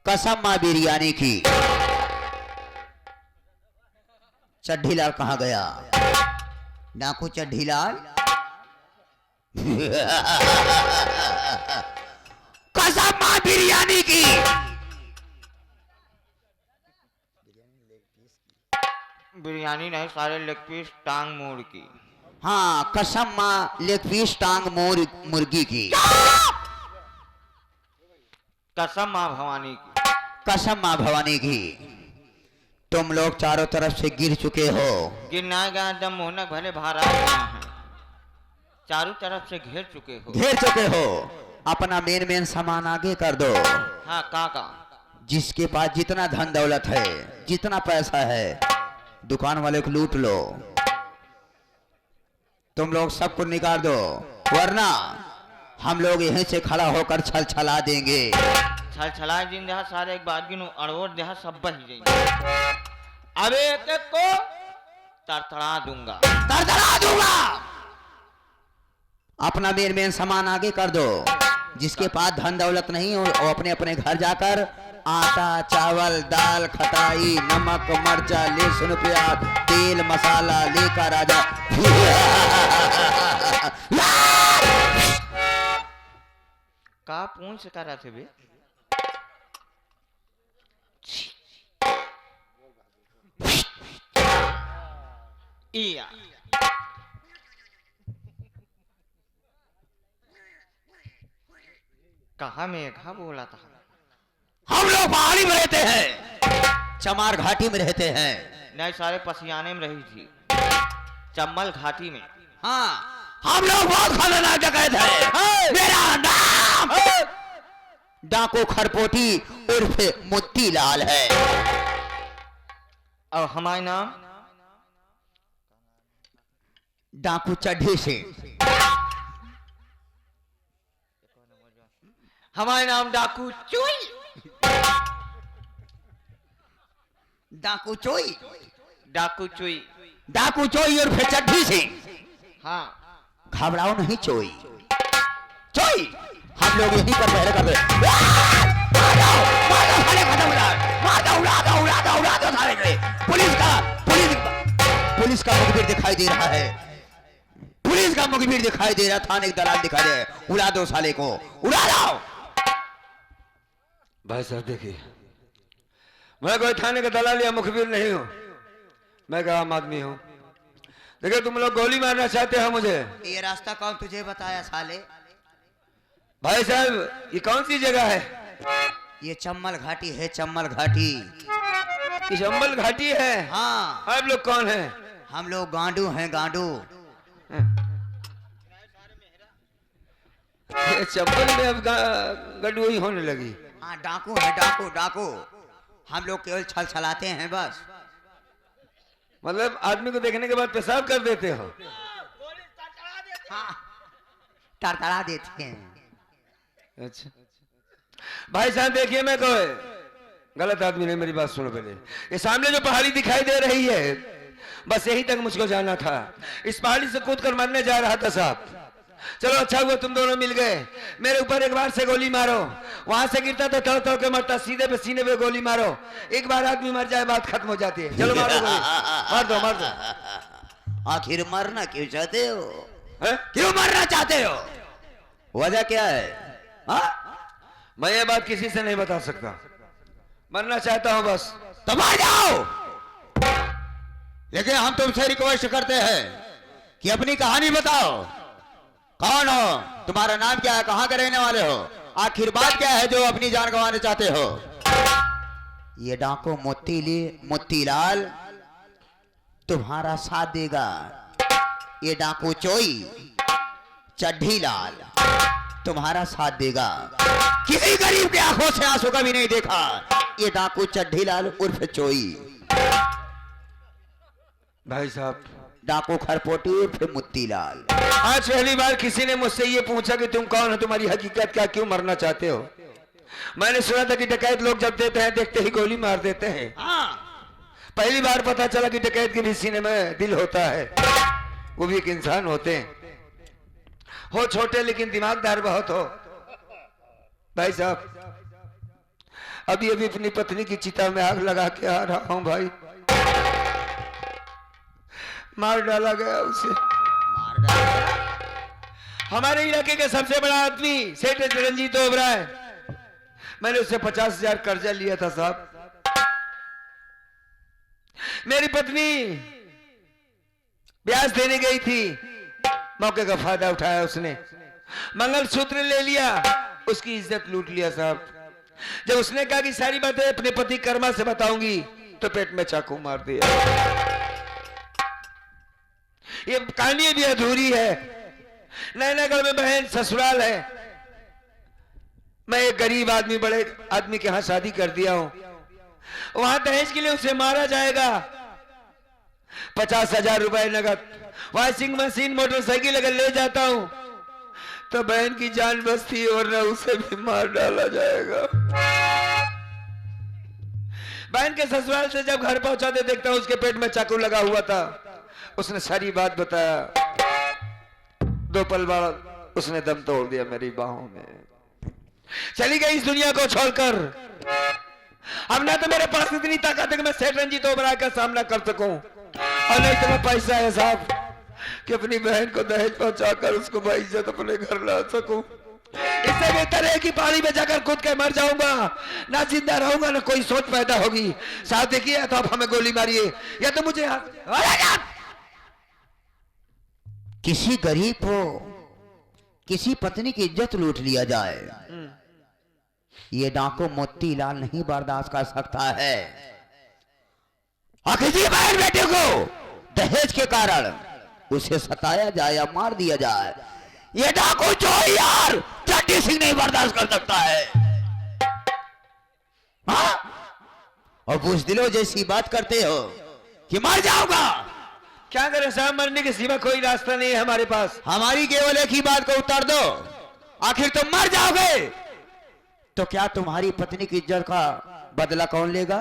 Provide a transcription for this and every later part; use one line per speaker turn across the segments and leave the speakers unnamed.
कसम मां बिरयानी की। चड्ढीलाल कहाँ गया? डाकू चड्ढीलाल। कसम मां बिरयानी की।
बिरयानी नहीं, सारे लेग पीस टांग मूड़ की।
हाँ, कसम मां लेग पीस टांग मुर्गी की।
कसम माँ भवानी की।
कसम मां भवानी की। तुम लोग चारों तरफ से गिर चुके हो।
गिरना गया दम मोहनक भले भारा गया है। चारों तरफ से घेर चुके हो।
घेर चुके हो। अपना मेन सामान आगे कर दो।
हाँ काका।
जिसके पास जितना धन दौलत है, जितना पैसा है, दुकान वाले को लूट लो। तुम लोग सबको निकाल दो, वरना हम लोग यहीं से खड़ा होकर छल छला देंगे।
छल छला दिन देहा सारे एक बात गिनो अड़वोर देहा सब बही जाएंगे। अबे एक एक को तरतड़ा दूंगा।
तरतड़ा दूंगा। अपना मेन सामान आगे कर दो। जिसके पास धन दौलत नहीं हो वो अपने अपने घर जाकर आटा चावल दाल खटाई नमक मर्चा लहसुन प्याज तेल मसाला लेकर आ जा।
का पूछ कर रहे थे बे? इया कहा मेघा बोला था।
हम लोग पहाड़ी में रहते हैं, चमार घाटी में रहते हैं।
नहीं, सारे पसियाने में रही थी, चम्बल घाटी में।
हाँ, हम लोग बहुत खतरनाक डकैत हैं। मेरा नाम डाकू खरपोटी उर्फ मोतीलाल है।
और हमारा नाम
डाकू चड्ढी से।
हमारा नाम डाकू चुई।
डाकू चोई।
डाकू चुई।
डाकू चोई उर्फ चड्ढी से।
हाँ
घबराओ नहीं चोई। चोई हम लोग यहीं पर पहरे कर रहे। पुलिस का मुखबिर दिखाई दे रहा है। पुलिस का मुखबिर दिखाई दे रहा। थाने का दलाल दिखाई दे रहा है। उड़ा दो साले को, उड़ा दो।
भाई साहब देखिए, मैं कोई थाने का दलाल या मुखबिर नहीं हूँ। मैं एक आम आदमी हूँ। देखिए तुम लोग गोली मारना चाहते हो मुझे।
ये रास्ता कौन तुझे बताया साले?
भाई साहब ये कौन सी जगह है?
ये चम्बल घाटी है, चम्बल घाटी।
ये चंबल घाटी है।
हाँ।
आप लोग कौन हैं?
हम लोग गांडू हैं, गांडू।
ये चंबल में अब गडुई होने लगी।
हाँ, डाकू है, डाकू डाकू। हम लोग केवल छल छलाते हैं बस।
मतलब आदमी को देखने के बाद पेशाब कर देते हो?
हाँ, तरतड़ा देते हैं।
अच्छा भाई साहब देखिए, मैं कोई गलत आदमी नहीं, मेरी बात सुनो पहले। ये सामने जो पहाड़ी दिखाई दे रही है, बस यहीं तक मुझको जाना था। इस पहाड़ी से कूद कर मरने जा रहा था साहब। चलो अच्छा हुआ तुम दोनों मिल गए। मेरे ऊपर एक बार से गोली मारो, वहां से गिरता तो तड़ तड़ के मरता, सीधे पे सीने पे गोली मारो। एक बार आदमी मर जाए बात खत्म हो जाती है। चलो मारो गोली, मार दो मार दो।
आखिर मरना क्यों चाहते हो?
है?
क्यों मरना चाहते हो? वजह क्या है? हाँ?
मैं ये बात किसी से नहीं बता सकता। मरना चाहता हूं बस।
तो मर जाओ। लेकिन हम तुमसे रिक्वेस्ट करते हैं कि अपनी कहानी बताओ। कौन हो? तुम्हारा नाम क्या है? कहाँ के रहने वाले हो? आखिर बात क्या है जो अपनी जान गंवाने चाहते हो? ये डाकू मोतीलाल तुम्हारा साथ देगा। ये डाकू चोई चड्ढीलाल तुम्हारा साथ देगा। किसी गरीब के आंखों से आंसू कभी नहीं देखा। ये डाकू चड्ढीलाल उर्फ चोई।
भाई साहब
डाकू खरपोटी उर्फ मोतीलाल।
आज पहली बार किसी ने मुझसे ये पूछा कि तुम कौन हो, तुम्हारी हकीकत क्या, क्यों मरना चाहते हो। मैंने सुना था कि डकैत लोग जब देते हैं देखते ही गोली मार देते हैं। पहली बार पता चला कि डकैत के भी सीने में दिल होता है, वो भी एक इंसान होते हैं। हो छोटे लेकिन दिमागदार बहुत हो। भाई साहब अभी अभी अपनी पत्नी की चिता में आग लगा के आ रहा हूं भाई। मार डाला गया उसे।
मार डाला।
हमारे इलाके का सबसे बड़ा आदमी सेठ रंजीत ओबराय, मैंने उससे 50,000 कर्जा लिया था साहब। मेरी पत्नी ब्याज देने गई थी, मौके का फायदा उठाया उसने, मंगलसूत्र ले लिया, उसकी इज्जत लूट लिया साहब। जब उसने कहा कि सारी बातें अपने पति कर्मा से बताऊंगी तो पेट में चाकू मार दिया। ये कहानी भी अधूरी है। नैनागढ़ में बहन ससुराल है, मैं एक गरीब आदमी बड़े आदमी के यहां शादी कर दिया हूं। वहां दहेज के लिए उसे मारा जाएगा, 50,000 रुपए नगद, वॉशिंग मशीन मोटरसाइकिल अगर ले जाता हूं तो बहन की जान बचती और न उसे भी मार डाला जाएगा। बहन के ससुराल से जब घर पहुंचाते देखता हूं उसके पेट में चाकू लगा हुआ था। उसने सारी बात बताया, 2 पल बाद उसने दम तोड़ दिया मेरी बाहों में, चली गई इस दुनिया को छोड़कर। अब ना तो मेरे पास इतनी ताकत है कि मैं सेठ रंजीत ओबराय का सामना कर सकूं, और नहीं इतना पैसा है साहब कि अपनी बहन को दहेज पहुंचाकर उसको बाइज्जत अपने घर ला सकूं। इससे बेहतर है कि पहाड़ी में जाकर कूद के मर जाऊंगा, ना जिंदा रहूंगा ना कोई सोच पैदा होगी। साहब देखिए, तो आप हमें गोली मारिए या तो मुझे
किसी गरीब को किसी पत्नी की इज्जत लूट लिया जाए, ये डाकू मोतीलाल नहीं बर्दाश्त कर सकता है। और किसी बहन बेटे को दहेज के कारण उसे सताया जाए या मार दिया जाए, ये डाकू जो यार चट्टी सिंह नहीं बर्दाश्त कर सकता है। हाँ? और बुज़दिलों जैसी बात करते हो कि मर जाऊंगा।
क्या करें साहब, मरने के सिवा कोई रास्ता नहीं है हमारे पास।
हमारी केवल एक ही बात को उत्तर दो, आखिर तुम मर जाओगे तो क्या तुम्हारी पत्नी की इज्जत का बदला कौन लेगा?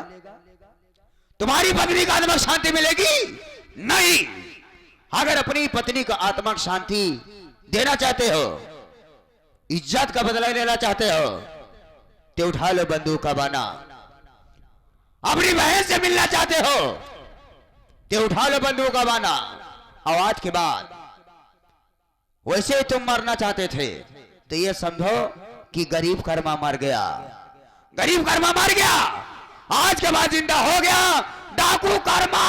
तुम्हारी पत्नी को आत्मिक शांति मिलेगी? नहीं। अगर अपनी पत्नी को आत्मिक शांति देना चाहते हो, इज्जत का बदला लेना चाहते हो, तो उठा लो बंदूक का बाना। अपनी बहन से मिलना चाहते हो तो उठा लो बंदूक का बाना। आवाज के बाद वैसे ही तुम मरना चाहते थे तो ये समझो कि गरीब कर्मा मर गया, गरीब कर्मा मर गया। आज के बाद जिंदा हो गया डाकू कर्मा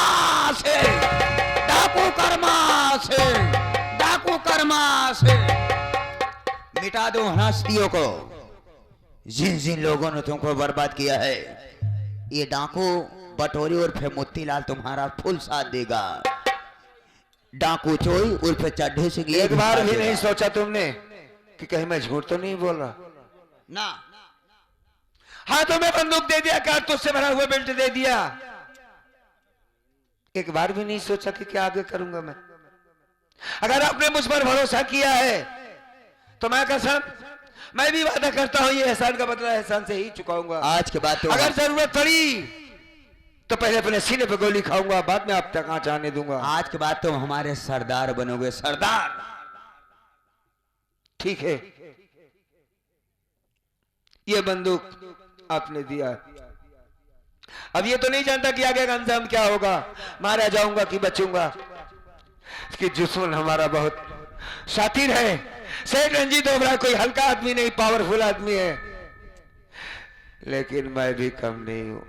से, डाकू कर्मा से, डाकू कर्मा से। मिटा दो हस्तियों को, जिन जिन लोगों ने तुमको बर्बाद किया है। ये डाकू बटोरी उर्फ मोतीलाल तुम्हारा फुल साथ देगा। डाकू चोई उर्फ चड्ढे से
एक बार भी नहीं सोचा तुमने कि कहीं मैं झूठ तो नहीं बोल रहा
ना?
हाथों में बंदूक दे दिया, कारतूस से भरा हुआ बेल्ट दे दिया। एक बार भी नहीं सोचा कि क्या आगे करूंगा मैं। अगर आपने मुझ पर भरोसा किया है तो मैं कसम, मैं भी वादा करता हूं ये एहसान का बदला एहसान से ही चुकाऊंगा।
आज के बाद तो
अगर जरूरत पड़ी तो पहले अपने सीने पे गोली खाऊंगा, बाद में आप तक कहां जाने दूंगा।
आज के बाद तुम हमारे सरदार बनोगे, सरदार।
ठीक है, ये बंदूक आपने दिया। अब ये तो नहीं जानता कि आगे का अंजाम क्या होगा, मारा जाऊंगा कि बचूंगा। कि दुश्मन हमारा बहुत शातिर है। सेठ रंजीत ओबराय कोई हल्का आदमी नहीं, पावरफुल आदमी है, लेकिन मैं भी कम नहीं हूं।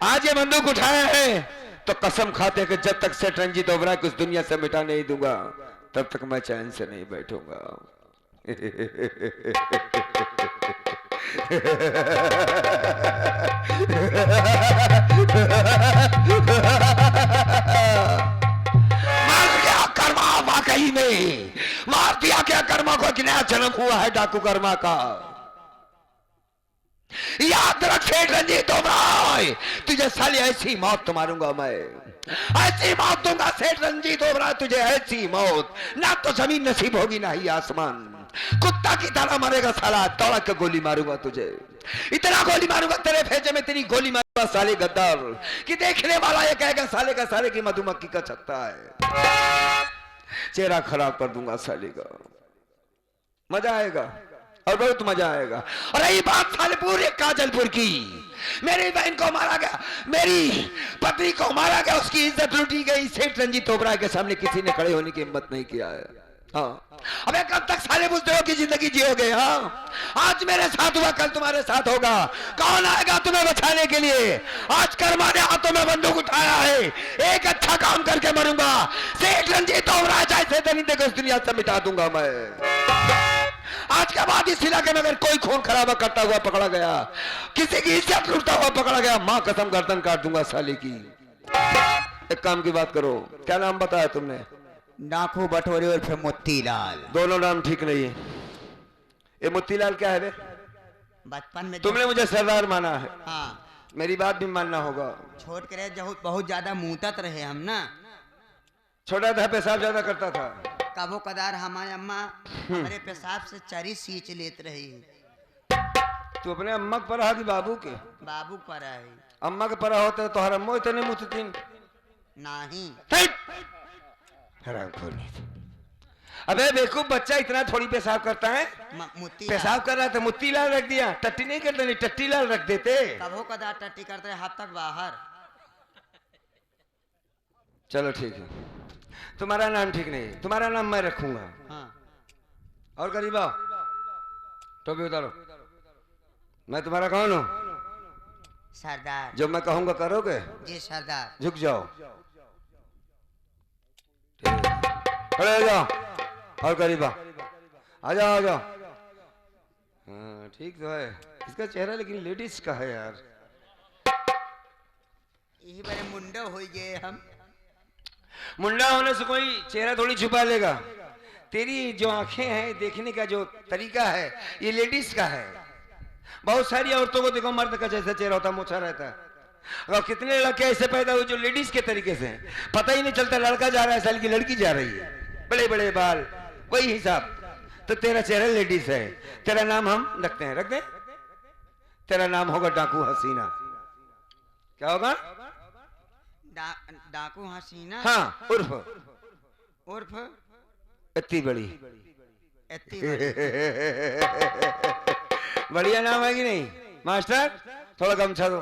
आज ये बंदूक उठाया है तो कसम खाते कि जब तक सेठ रंजीत ओबराय को इस दुनिया से मिटा नहीं दूंगा तब तक मैं चैन से नहीं बैठूंगा। मार दिया कर्मा, वाकई में मार दिया क्या कर्मा को, कि नया जन्म हुआ है डाकू कर्मा का। याद रख सेठ रंजीत ओबराय, तुझे साली ऐसी मौत तो मारूंगा मैं, ऐसी मौत दूंगा सेठ रंजीत ओबराय तुझे, ऐसी मौत ना तो जमीन नसीब होगी ना ही आसमान। कुत्ता की तरह मरेगा साला, दौड़ा के गोली मारूंगा तुझे, इतना गोली मारूंगा तेरे भेजे में तेरी गोली मारूंगा साले गद्दार, कि देखने वाला ये कहेगा साले का साले की मधुमक्खी का छत्ता है। चेहरा खराब कर दूंगा साले का, मजा आएगा। और बहुत मजा आएगा। और रही बात साले पूरे काजलपुर की, मेरी बहन को मारा गया, मेरी पत्नी को मारा गया, उसकी इज्जत लूटी गई। सेठ रंजीत ओबराय के सामने किसी ने खड़े होने की हिम्मत नहीं किया है। हाँ, अबे कब तक साले बुजदिलों की जिंदगी जियोगे? हाँ, आज मेरे साथ हुआ, कल तुम्हारे साथ होगा। कौन आएगा तुम्हें बचाने के लिए? आज कर्मा ने हाथों में बंदूक उठाया है, एक अच्छा काम करके मरूंगा। सेठ रंजीत ओबराय जैसे दरिंदे को इस दुनिया से मिटा दूंगा मैं। आज के बाद इस इलाके में अगर कोई खून खराबा करता हुआ पकड़ा गया, किसी की इज्जत लूटता हुआ पकड़ा गया, मां कसम गर्दन काट दूंगा साले की। एक काम की बात करो, क्या नाम बताया तुमने?
डाकू बटोरे और फिर मोतीलाल।
दोनों नाम ठीक नहीं है। ये मोतीलाल क्या है बे?
बचपन में
तुमने मुझे सरदार माना है,
हाँ,
मेरी बात भी मानना होगा।
छोट करे बहुत ज्यादा मुंहतत रहे हम ना।
छोटा था, पेशाब ज्यादा करता था।
कबो कदार हमारी अम्मा हमारे पेशाब से चरी सींच लेत रही।
तू अपने अम्मा के परा कि बाबू के?
बाबू पर है
अम्मा के परा होता तो हर अम्मो इतने मुततीन
नहीं।
अबे बेवकूफ बच्चा, इतना थोड़ी पेशाब करता है।
मुत्ती
पेशाब कर रहा था, मुत्तीलाल रख दिया। टट्टी नहीं करते, नहीं टट्टीलाल रख देते।
कबो कदार टट्टी करते हद तक बाहर।
चलो ठीक है, तुम्हारा नाम ठीक नहीं है, तुम्हारा नाम मैं रखूंगा।
हाँ।
और करीब आओ, टोपी उतारो। मैं तुम्हारा कौन हूँ?
सरदार।
जो मैं कहूंगा करोगे?
जी सरदार।
झुक जाओ, खड़े हो जाओ, और करीब आओ, आ जाओ आ जाओ। हाँ ठीक तो है इसका चेहरा, लेकिन लेडीज का है यार।
यही बड़े मुंडे हो गए हम।
मुंडा होने से कोई चेहरा थोड़ी छुपा लेगा। तेरी जो आंखें हैं, देखने का जो तरीका है, ये लेडीज का है। बहुत सारी औरतों को देखो, मर्द का जैसा चेहरा होता, मोछा रहता है। और कितने लड़के ऐसे पैदा हुए जो लेडीज के तरीके से हैं, पता ही नहीं चलता लड़का जा रहा है साल की लड़की जा रही है। बड़े बड़े बाल, वही हिसाब। तो तेरा चेहरा लेडीज है। तेरा नाम हम रखते हैं, रख दे। तेरा नाम होगा डाकू हसीना। क्या होगा?
डाकू हसीना।
हाँ, उर्फ
उर्फ
इतनी बड़ी।
इतनी बड़ी।
बढ़िया नाम है कि नहीं मास्टर? थोड़ा गमछा दो।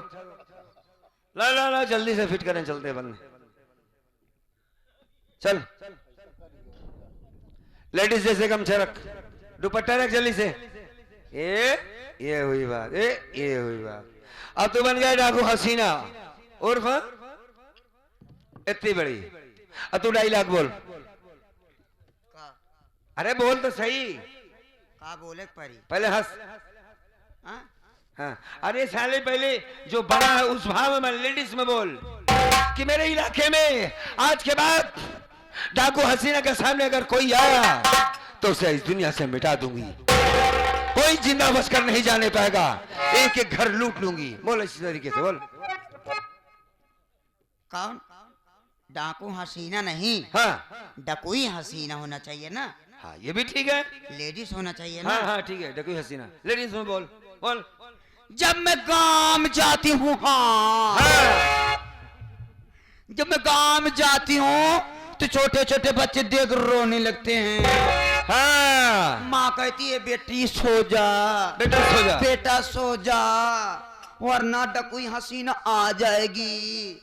ला ला ला, जल्दी से फिट करें, चलते बंद। चल, लेडीज जैसे गमछा रख, दुपट्टा रख जल्दी से। ये हुई बात, ये हुई बात। अब तू बन गया डाकू हसीना उर्फ इतनी बड़ी। अब तू डायलॉग बोल। अरे बोल तो सही।
का बोले परी?
पहले हंस।
हाँ?
हाँ, अरे साले पहले जो बड़ा है उस भाव में लेडीज में बोल कि मेरे इलाके में आज के बाद डाकू हसीना के सामने अगर कोई आया तो उसे इस दुनिया से मिटा दूंगी। कोई जिंदा बचकर नहीं जाने पाएगा, एक एक घर लूट लूंगी। बोल इसी तरीके से बोल।
कौन? डाकू हसीना नहीं,
हाँ,
डकुई हसीना होना चाहिए ना।
हाँ ये भी ठीक है।
लेडीज होना चाहिए ना।
हाँ हाँ ठीक है, डकू हसीना लेडीज में बोल। बोल।
जब मैं गांव जाती हूँ, हाँ,
हाँ।
जब मैं गांव जाती हूँ तो छोटे छोटे बच्चे देख रोने लगते हैं।
हाँ,
माँ कहती है बेटी सो जा,
बेटा सो जा,
बेटा सो जा, वरना डकुई हसीना आ जाएगी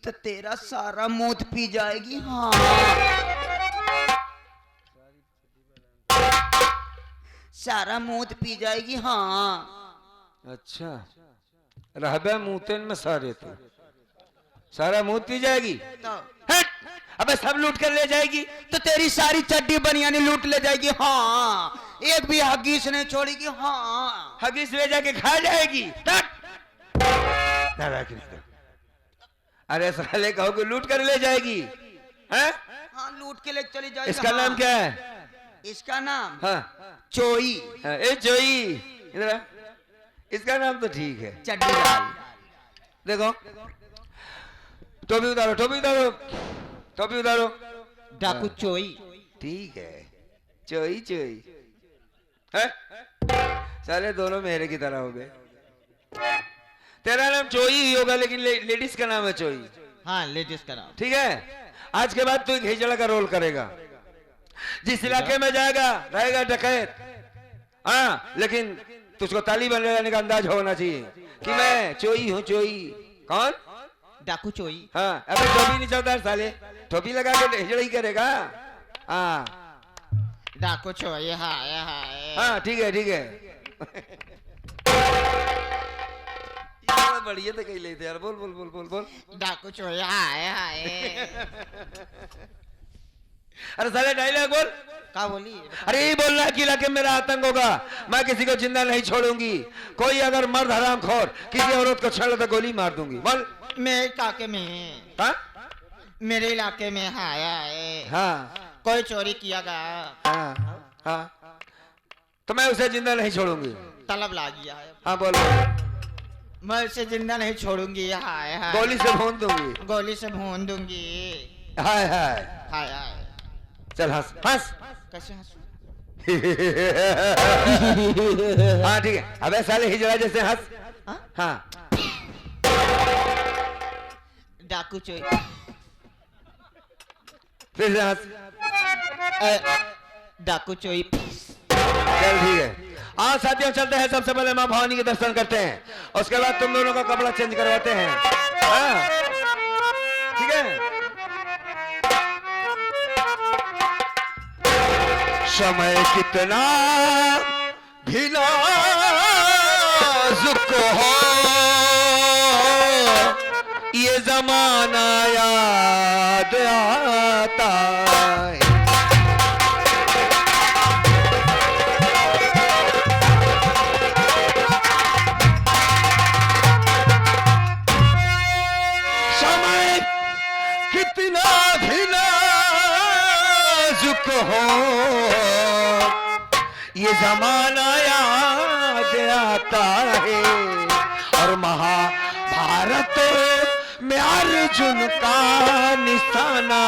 तो तेरा सारा मूत पी जाएगी। हाँ, सारा मूत पी जाएगी। हाँ।
अच्छा, रहबे मुँहतेन में सारे तो सारा मुंह पी जाएगी।
तो
हट! अबे सब लूट कर ले जाएगी।
तो तेरी सारी चड्डी बनियानी लूट ले जाएगी। हाँ, एक भी हगीस नहीं छोड़ेगी। हाँ,
हगीस ले जाके खा जाएगी। अरे साले कहो कि लूट कर ले जाएगी है?
हाँ, लूट के ले चली जाएगी।
इसका नाम क्या है?
इसका नाम
हाँ,
चोई।
हाँ, ए चोई, इधर आ। इसका नाम तो ठीक है,
चड्डी लाल।
देखो, टोपी उतारो, टोपी उतारो, टोपी उतारो।
डाकू चोई।
ठीक है, चोई चोई है? साले दोनों मेरे की तरह हो गए। तेरा नाम चोई ही होगा, लेकिन लेडीज का नाम है चोई।
हाँ, लेडीज का नाम।
ठीक है, आज के बाद तू घिचड़ा का रोल करेगा। जिस इलाके में जाएगा रहेगा डकैत, हाँ, लेकिन तुझको ताली बन जाने का अंदाज होना चाहिए कि मैं चोई हूँ, चोई। कौन?
डाकू चोई।
हाँ, अबे टोपी नहीं चलता है साले, टोपी लगा के हिजड़ा ही करेगा। हाँ
डाकू चोई। हाय हाय।
हाँ, ठीक है ठीक है। बढ़िया तो कही लेते यार, बोल बोल बोल बोल बोल।
डाकू चोई। हाय हाय।
अरे साले डायलॉग बोल।
क्या बोली?
अरे ये बोलना है कि इलाके में मेरा आतंक होगा, मैं किसी को जिंदा नहीं छोड़ूंगी। कोई अगर मर्द हराम खोर किसी औरत को छेड़ तो गोली मार दूंगी। बोल।
मेरे इलाके में।
हाँ
मेरे इलाके में हाय हाय।
हाँ
कोई चोरी किया गया।
हाँ हाँ, तो मैं उसे जिंदा नहीं छोड़ूंगी।
तलब ला गया है।
हाँ बोल।
मैं उसे जिंदा नहीं छोड़ूंगी। हाय हाय।
गोली से भून दूंगी।
गोली से भून दूंगी।
हाय हाय।
हाय हाय।
चल हंस हंस।
कैसे हंसू?
हाँ ठीक है, अबे साले हिजड़ा जैसे हंस।
हाँ?
हाँ
डाकू चोई।
फिर से हंस।
डाकू चोई।
चल ठीक है। हाँ साथियों, चलते हैं। सबसे पहले माँ भवानी के दर्शन करते हैं, उसके बाद तुम दोनों का कपड़ा चेंज करवाते हैं। हाँ ठीक है। समय कितना भी नाजुक हो, ये जमाना याद आता है। समय कितना भी नाजुक हो, ये जमाना याद आता है। और महाभारत में अर्जुन का निशाना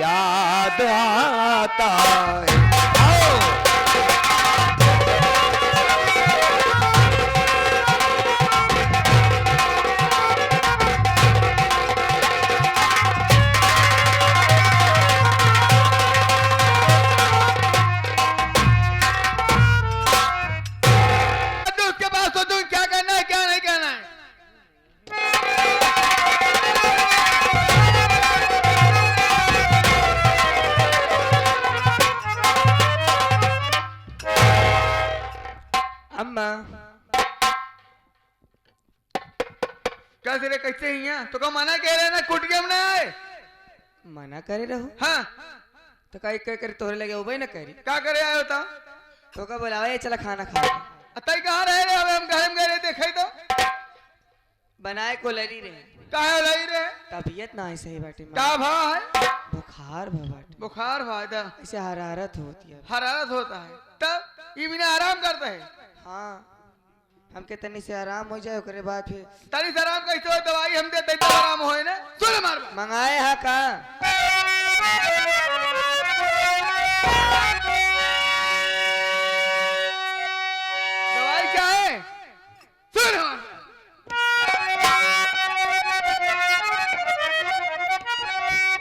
याद आता है। आओ।
उसके पास तो तुम क्या करना है क्या नहीं करना है।
अम्मा
क्या तेरे कैसे ही हैं तो का मना कह रहे ना कुट के हमने आए।
मना करे रहो
हाँ
तो कई कई करे तोहरे लगे उबे न करी
क्या करे आए होता।
तो का बोलावे चला खाना खा
अतई कहाँ रहे रे, हम घर में गए देखे तो
बनाए को लरी रे
काहे लई रे।
तबीयत ना है सही बाटे माँ।
क्या भाव है।
बुखार भा बाटे
बुखार भाई था,
ऐसे हरारत होती है।
हरारत होता है तब ये बिना आराम करता है।
हाँ हमके तनी से आराम हो जाए ओकरे बाद फिर
तनी से आराम कैसे हो, दवाई हम देते तो आराम होए ना। सुन मार बात।
मंगाए हा का
दवाई क्या है सुन हमार बात।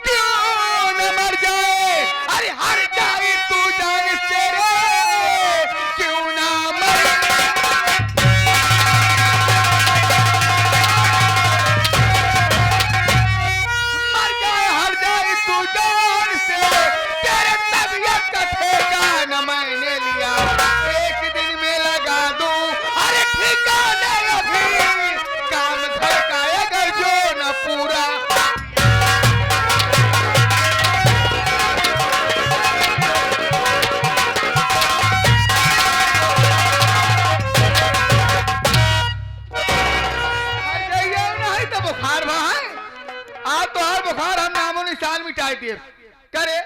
क्यों न मर जाए, अरे हर जाए तू जान से रे, क्यों ना मर। मर जाए हर जाए तू जान से, तेरे तबीयत का ठेकाना मैंने लिया, एक दिन में लगा दूं अरे ठिकाने अभी, काम घर का अगर जो न पूरा। हर जाइए नहीं तो बुखार वहां है। आज तो हर बुखार हम नामो निशान मिटाई दिए करे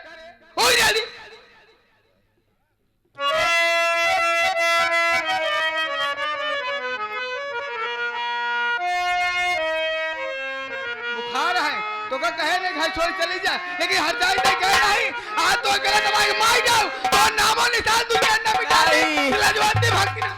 हो जल्दी। बुखार है तो का कहे नहीं घर छोड़ चली जाए, लेकिन हर जाए तो कहे नहीं आज तो गलत दवाई मार जाओ तो नामो निशान दुनिया न मिटा दी। लजवंती भक्ति ना।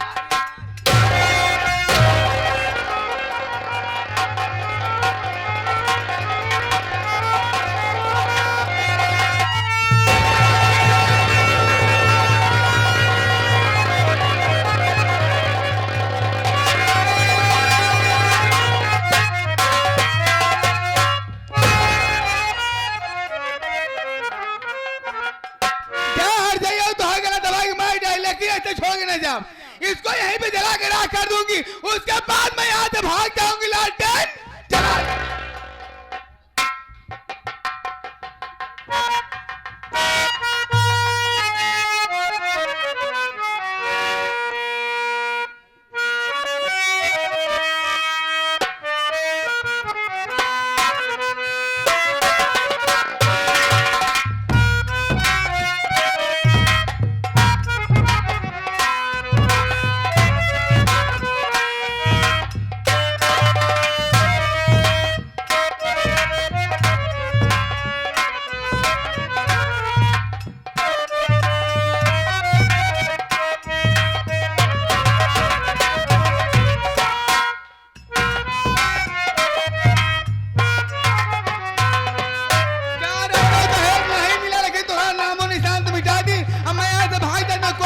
यहीं पे जला के राख कर दूंगी, उसके बाद मैं यहाँ से भाग जाऊंगी। लालटेन जला